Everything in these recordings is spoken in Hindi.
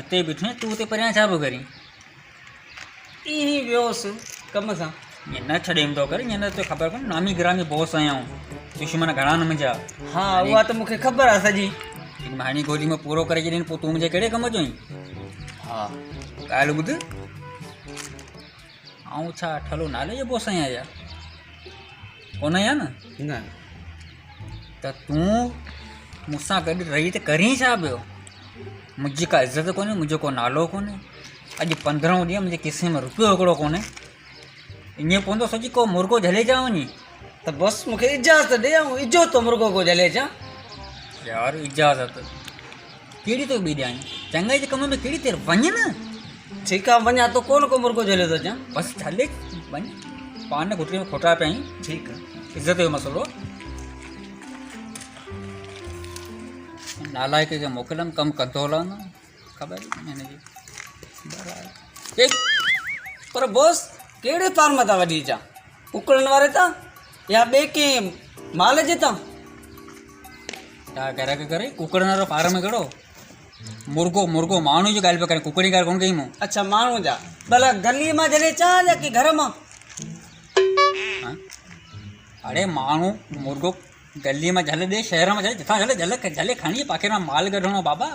हिते बीठो तू हुते परियां छा पियो करीं? ई वियोसि कम सां। ईअं न छॾेम थो करे, ईअं न तो ख़बर कोन्हे नामी ग्रामी बॉस आहियां दुश्मन घणा न मुंहिंजा। हा उहा त मूंखे ख़बर आहे सॼी। हाणी गोली में पूरो करे छॾीनि पोइ तूं मुंहिंजे कहिड़े कम जो आहीं? हा ॻाल्हि ॿुध, ऐं छा ठलो नाले जो बॉस आहियां या कोन आहियां न? न त तूं मूंसां गॾु रही त करीं छा पियो? मुंहिंजी का इज़त कोन्हे, मुंहिंजो को नालो कोन्हे। अॼु 15 ॾींहं मुंहिंजे किसे में रुपयो हिकिड़ो कोन्हे। ईअं पवंदो सोची को मुर्गो झले जा वञी त बसि मूंखे इजाज़त ॾे ऐं इजो तो मुर्गो को झले अचां। यार इजाज़त कहिड़ी तो ॿी ॾियां? चङाई जे कम में कहिड़ी देरि वञ न। ठीकु आहे वञा तो कोन को मुर्गो झले थो अचां। बसि झले वञ, पान घुटने में खोटा पिया आहीं। ठीकु आहे इज़त जो मसइलो। नालायक खे मोकिलम कमु कंदो हलंदो, ख़बर हिनजी। पर बॉस कहिड़े फार्म तां वठी अचां? कुकड़नि वारे तां या ॿिए कंहिं माल जे तां? छा करे कुकड़नि वारो फार्म कहिड़ो? मुर्गो मुर्गो माण्हू जी ॻाल्हि पिया करे, कुकड़ी ॻाल्हि कोन कई मूं। अच्छा माण्हू जा, भला गलीअ मां झले अचां या की घर मां? अड़े माण्हू मुर्गो गलीअ में झले ॾे, शहर में झले, जिथां झले झले खणी पाखे मां माल कढणो बाबा।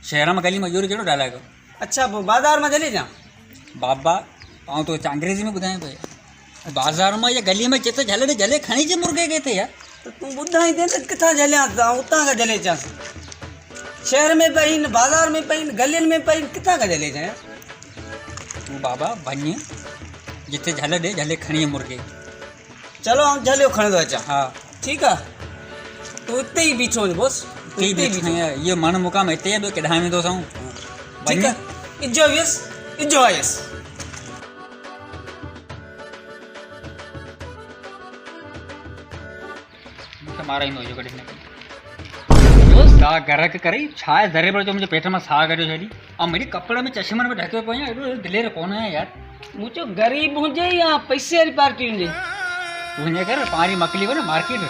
शहर में गली में इहो कहिड़ो डायलॉग? अच्छा पोइ बाज़ार में झले अचां? बाबा ऐं तो अंग्रेज़ी में ॿुधायां पियो, बाज़ार में या गली में जिते झले ॾे झले खणी अचे मुर्गे खे थिए यार। त तूं ॿुधाईंदे त किथां झलियां त उतां खां झले अचां। शहर में पई न, बाज़ार में पई न, गलियुनि में पई, किथां खां झले अचां? तूं बाबा वञ जिते झले ॾे झले खणी मुर्गे। चलो आउं झलियो खणंदो अचां। हा ठीकु आहे, तूं हिते ई बीठो हुज बॉस। इहो मण मुक़ाम हिते आहे, ॿियो केॾांहुं वेंदो असां? ठीकु आहे, इजो वियुसि इजो आयुसि। माराईंदो इहो कॾहिं छा गरक करे छा आहे ज़रे पर जो मुंहिंजे पेट में साह कढियो छॾी ऐं मुंहिंजे कपिड़े में चश्मनि में ढकियो पियो आहियां। एॾो दिलेर कोन आहियां यार। मुंहिंजो ग़रीब हुजे या पैसे वारी पार्टी हुजे, तूं हीअं कर पाणी मकली वञ मार्केट,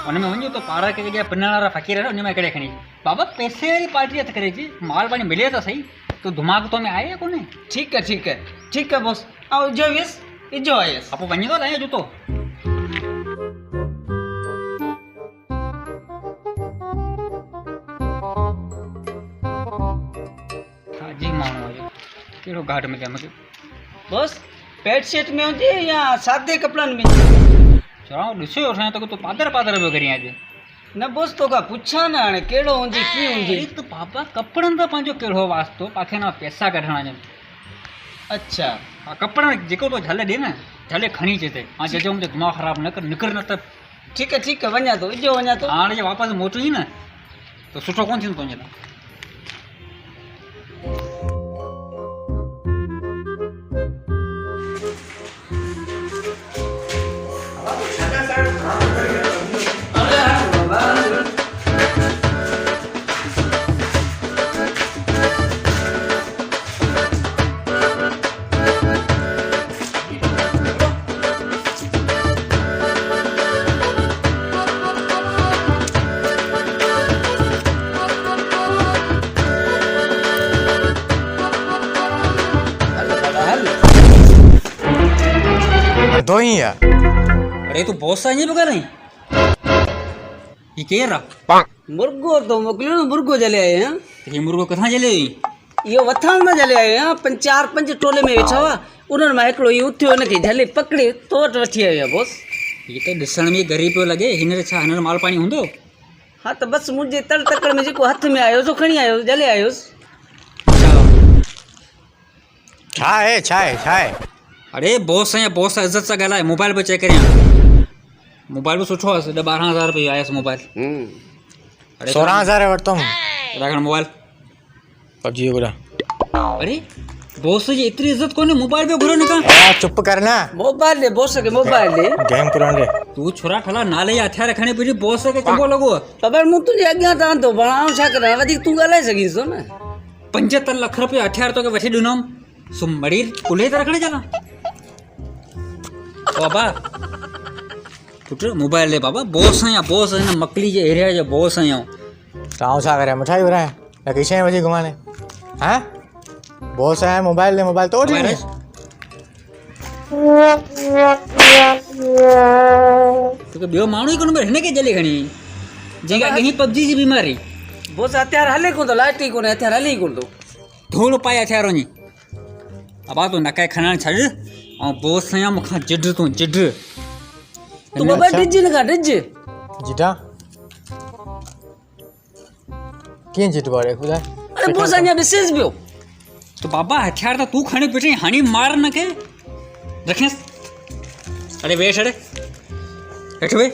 हुन में वञो तो पारा खे जॻह पिनण वारा फ़क़ीर आहिनि उन में करे खणी। बाबा पैसे वारी पार्टी हथ करे अची, माल पाणी मिले त सही, तूं दिमाग़ तो में आहे या कोन्हे? ठीकु आहे ठीकु आहे ठीकु आहे बॉस, ऐं इजो वियुसि इजो आयुसि। पोइ वञी थो लाहे जूतो। कहिड़ो घाट में मूंखे बॉस पैंट शर्ट में हुजे या सादे कपिड़नि में? चवां ॾिसो असां त तूं पादर पादर पियो करीं अॼु। न बॉस तोखां पुछां न हाणे कहिड़ो हुजे कीअं हुजे। त बाबा कपिड़नि त पंहिंजो कहिड़ो वास्तो, पाखे न पैसा कढणा आहिनि। अच्छा हा कपिड़ा जेको तो झले ॾे न झले खणी अचे ते हा चइजो मुंहिंजो दिमाग़ ख़राबु न कर, निकिर न त। ठीकु आहे ठीकु आहे वञा थो इजो वञा थो। हाणे जे वापसि मोटी न त सुठो कोन थींदो तुंहिंजे लाइ। तो ही है। अरे तू बहुत सारी पियो ॻाल्हाईं? ही केरु आहे? मुर्गो तो मोकिलियो न, मुर्गो झले आए हैं। ही मुर्गो किथां झले हुई? इहो वथाण में झले आयो आहियां। 4-5 टोले में वेठा हुआ, उन्हनि मां हिकिड़ो इहो उथियो हुनखे झले पकिड़े तो वटि वठी आयो आहे बॉस। हीअ त ॾिसण में ग़रीब पियो लॻे, हिन छा हिन माल पाणी हूंदो? हा त बसि मुंहिंजे तड़ तकड़ में जेको हथ में आयो सो खणी आयो, झले आयुसि। छा है? अरे बॉस आहियां बॉस, इज़त सां ॻाल्हाए। मोबाइल पे चेक करियां, मोबाइल बि सुठो आहे, 12,000 रुपये आयुसि मोबाइल। 16,000 वरितो रखण मोबाइल पबजी घुरा। अरे बॉस जी एतिरी इज़त कोन्हे, मोबाइल पे घुरो निकाल। चुप करना, मोबाइल दे बॉस खे, मोबाइल दे। गेम करण दे। तू छोरा ठला नाले जा हथियार खणी फिरी बॉस खे चंगो लॻो? ख़बर मूं तुंहिंजे अॻियां तां थो बणां, छा करां? वधीक तूं ॻाल्हाए सघीस थो न। 75 लख रुपया हथियार तोखे वठी ॾिनोमि, सो मड़ी कुल्हे त रखण चला बाबा। पुट मोबाइल दे बाबा, बॉस आहियां बॉस, हिन मकली जे एरिया जो बॉस आहियां। ताऊं छा करे मिठाई घुराए न किसे वठी घुमाने? हाँ बॉस आया मोबाइल ले मोबाइल तोड़ मोबाइल दी है? तो ॿियो माण्हू ई कोन पियो हिन खे जले खणी जंहिंखे अॻे ई पबजी जी बीमारी बोस हथियार हले कोन थो लाइट ई कोन्हे हथियार हले ई कोन थो धूड़ पाए हथियार वञी अबा तूं नकाए खणणु छॾ ऐं बोस सां मूंखां जिड तूं जिड तूं बाबा डिज न खा डिज जीटा कीअं जिट वारे ॿुधाए अरे बोस अञा ॾिसेसि पियो तो बाबा हथियार त तूं खणी बीठी हाणी मार न के रखेसि अरे वेठ अड़े हेठि वे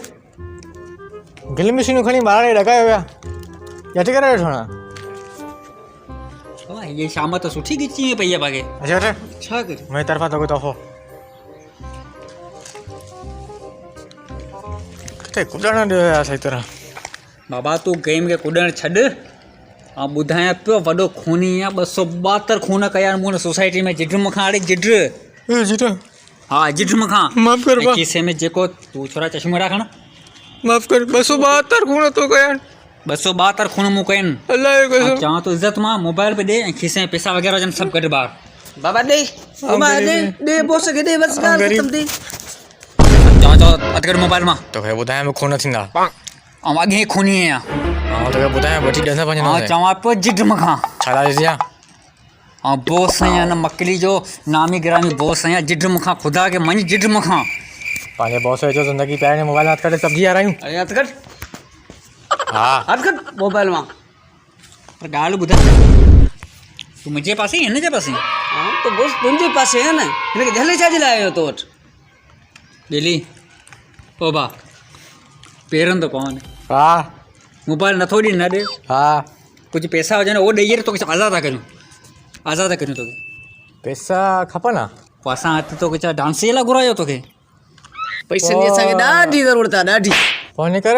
गिल मशीनूं खणी ॿार ॾकायो विया झटि करे वेठो न बाबा हीअ शाम त सुठी खिची पई आहे बाक़ी अच्छा अटे छा करे मुंहिंजी तरफ़ां तोखे तोहफ़ो किथे कुॾणु ॾियो यार सही तरह बाबा तूं गेम खे कुॾणु छॾ ऐं ॿुधायां पियो वॾो खूनी आहे 272 खून कया आहिनि मूं हिन सोसाइटी में जिड मूंखां अड़े जिड ए जीटा हा जिड मूंखां माफ़ कर बा खीसे में जेको तूं छोरा चश्मो खण माफ़ कर 272 खून तो कया 272 खून मूं कया आहिनि अल्लाह जो कसम चवां तो इज़त मां मोबाइल पे ॾे ऐं खीसे में पैसा वग़ैरह हुजनि सभु कढ ॿाहिरि बाबा ॾे बाबा ॾे बोस खे ॾे बस ॻाल्हि ख़तम थी चवां अधु कढ मोबाइल मां तोखे ॿुधायां में खून थींदा ऐं अॻे ई खूनी आहियां ऐं तोखे ॿुधायां वठी ॾस पंज ऐं चवां पियो जिड मूंखां छा था ॾिसिया ऐं बोस आहियां न मकली जो नामी गिरामी बोस आहियां जिड मूंखां ख़ुदा खे मञ जिड मूंखां पंहिंजे बॉस जो ज़िंदगी पहिरें मोबाइल हथ करे सब्जी आरायूं अरे हथ कट हा हथ कट मोबाइल मां पर ॻाल्हि ॿुधाए तूं मुंहिंजे पासे हिन जे पासे हाँ तो बोस तुंहिंजे पासे आहे न हिनखे झले छाजे लाइ आयो तो वटि डेली ओ बा पेरनि थो पवनि हा मोबाइल नथो ॾे न ॾे हा कुझु पैसा हुजनि उहो ॾेई करे तोखे आज़ादु था करियूं आज़ादु था करियूं तोखे पैसा खपनि पोइ असां हथु तोखे छा डांस जे लाइ घुरायो तोखे पैसनि जी असांखे ॾाढी ज़रूरत आहे ॾाढी फोन नहीं कर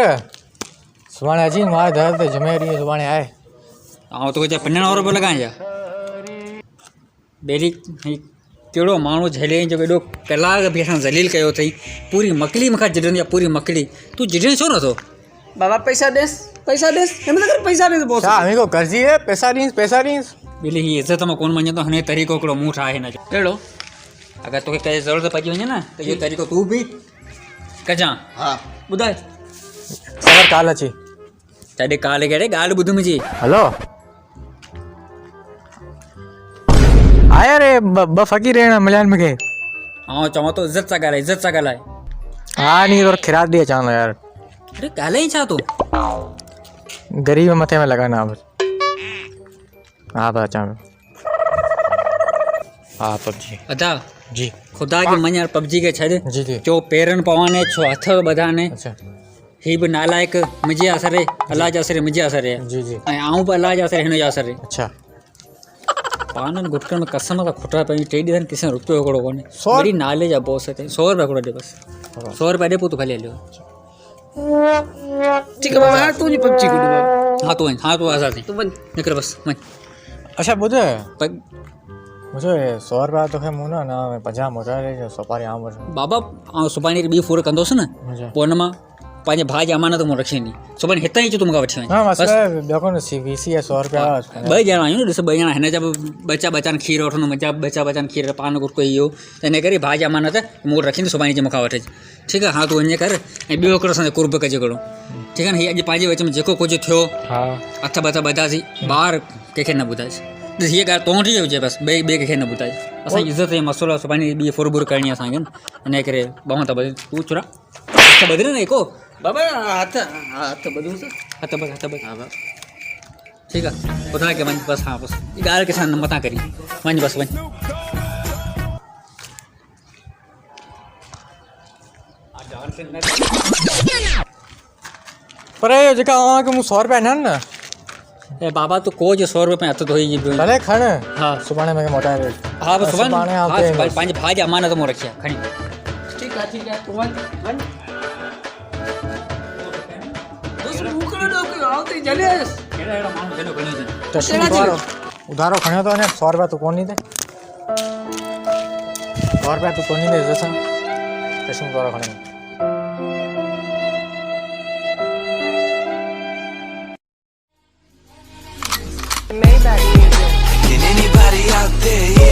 सुभाणे अची मारे दर ते जुमे ॾींहुं सुभाणे आहे ऐं तोखे छा 95 रुपया लॻाइनि छा ॿेड़ी कहिड़ो माण्हू झले जो एॾो कलाक बि असां ज़लील कयो अथई पूरी मकली मूंखां जिडंदी आहे पूरी मकली तूं जिडे छो नथो बाबा पैसा ॾेसि हिन करे पैसा ॾेसि बोस छा हमें को कर्जी है पैसा ॾींस ॿिली हीअ इज़त मां कोन मञंदो हिन तरीक़ो हिकिड़ो मूं ठाहे हिन जो कहिड़ो अगरि तोखे कंहिं ज़रूरत पइजी वञे न त इहो तरीक़ो तूं बि कजां हा ॿुधाए सर काल अची तॾहिं काले कहिड़े ॻाल्हि ॿुध मुंहिंजी हेलो आया रे ब फ़क़ीर रहण मिलिया आहिनि मूंखे ऐं चवां थो इज़त सां ॻाल्हाए हा नी थोरो खिरात ॾी अचां थो यार अरे ॻाल्हाई छा तूं गरीब मथे में लॻाना बस हा बस अचां हा पबजी अदा जी ख़ुदा खे मञ पबजी खे छॾ जी जी छो पेरनि पवाने छो हथ ॿधाने अच्छा ही बि नालाइक मुंहिंजे असरु अलाह जे असरु मुंहिंजे असरु आहे जी जी ऐं आऊं बि अलाह जे असरु हिन जो असरु आहे अच्छा पाननि गुटकनि में कसम सां खुटा पई टे ॾींहं किसे रुपयो हिकिड़ो कोन्हे 100 वरी नाले जा बॉस अथई 100 रुपया हिकिड़ो ॾे बसि 100 रुपया ॾे पोइ तूं भले हलियो ठीकु आहे बाबा हाणे तुंहिंजी पबजी कुॾ बाबा हाँ तूं वञ हाँ तूं आज़ाद तूं वञ निकिर बसि वञ अच्छा ॿुध पर मुझे 100 रुपया तोखे मूं न 50 मोटाए ॾे सोपारी आम वठि बाबा आउं सुभाणे ॿी फूर कंदोसि न मुंहिंजो पोइ हुन मां पंहिंजे भाउ जी अमानत मूं रखी ईंदी सुभाणे हितां ई तूं मूंखां वठी वञ हाँ बसि मसला ॿियो कोन CVC है 100 रुपया ॿ ॼणा आहियूं न ॾिस ॿ ॼणा हिन जा बि बचा बचान खीर वठंदो मुंहिंजा बचा बचान खीर पान गुटको इहो त हिन करे भाउ जी अमानत मूं वटि रखींदी सुभाणे जे मूंखां वठि ठीकु आहे हा तूं वञे कर ऐं ॿियो हिकिड़ो असांजो कुर्ब कजे हिकिड़ो ठीकु आहे न हीअ अॼु पंहिंजे विच में जेको कुझु थियो हा हथ बथ ॿधासीं ॿाहिरि कंहिंखे न ॿुधाइसि ॾिस हीअ ॻाल्हि तो वटि ई हुजे बसि ॿिए कंहिंखे न ॿुधाए असांजी इज़त जो मसइलो आहे सुभाणे ॿी फुरबुर करणी आहे असांखे न हिन करे ॿाहं त ॿधे तूं छुरा हथ ॿधरे न हिको बाबा हथ ॿधूं हथ ॿध हा ठीकु आहे ॿुधाए के वञ बसि हा बसि हीअ ॻाल्हि कंहिंसां न मथां करी वञ बसि वञ पर इहो जेका अव्हांखे मूं 100 रुपया ॾियनि न ए बाबा तूं को जो 100 रुपये हथ धोई भले खण हा सुभाणे मूंखे मोटाए ॾे हा बसि सुभाणे हा हफ़्ते में। पंहिंजे भाउ जी अमानत मूं रखी आहे खणी ठीकु आहे तूं वञ दोस्त मूंखे न ॾोकियो आउं त झले आयुसि कहिड़ा अहिड़ा माण्हू जॾो खणी अचनि टशन वारो उधारो खणियो थो वञे 100 रुपया तूं कोन ॾींदे 100 रुपया तूं कोन ॾींदे इज़त सां टशन वारो खणी Maybach music. Can anybody out बातें